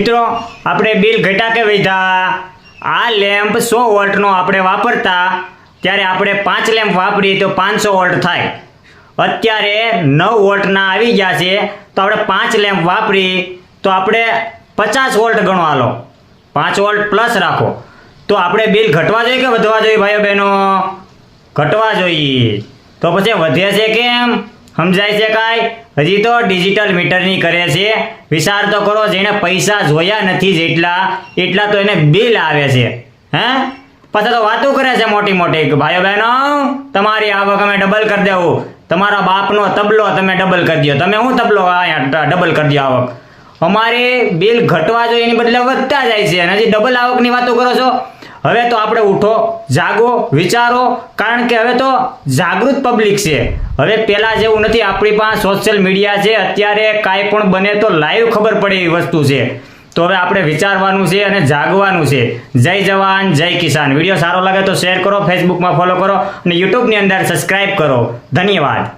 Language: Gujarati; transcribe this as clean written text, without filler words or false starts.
મિત્રો આપણે બિલ ઘટ્યા કે વધ્યા? આ લેમ્પ 100 વોલ્ટનો આપણે વાપરતા ત્યારે આપણે 5 લેમ્પ વાપરીએ તો 500 વોલ્ટ થાય. અત્યારે 9 વોલ્ટના આવી ગયા છે તો આપણે 5 લેમ્પ વાપરી તો આપણે 50 વોલ્ટ ગણો હાલો, 5 વોલ્ટ પ્લસ રાખો તો આપણે બિલ ઘટવા જોઈએ કે વધવા જોઈએ ભાઈઓ બહેનો? ઘટવા જોઈએ. તો પછી વધે છે કેમ? સમજાય છે કાંઈ? હજી તો ડિજિટલ મીટરની કરે છે. વિચાર તો કરો, જેણે પૈસા જોયા નથી એટલા તો એને બિલ આવે છે. હે પાછા તો વાતો કરે છે મોટી મોટી કે ભાઈઓ બહેનો તમારી આવક અમે ડબલ કરી દેવું, તમારા બાપનો તબલો તમે ડબલ કરી દો. તમે હું તબલો ડબલ કરી દો આવક? અમારે બિલ ઘટવા જોઈએ એની બદલે વધતા જાય છે અને હજી ડબલ આવકની વાતો કરો છો. હવે તો આપણે ઉઠો, જાગો, વિચારો, કારણ કે હવે તો જાગૃત પબ્લિક છે. હવે પહેલા જેવું નથી, આપણી પાસે સોશિયલ મીડિયા છે. અત્યારે કાંઈ પણ બને તો લાઈવ ખબર પડે એવી વસ્તુ છે. તો હવે આપણે વિચારવાનું છે અને જાગવાનું છે. જય જવાન જય કિસાન. વિડીયો સારો લાગે તો શેર કરો, ફેસબુકમાં ફોલો કરો અને યુટ્યુબની અંદર સબસ્ક્રાઇબ કરો. ધન્યવાદ.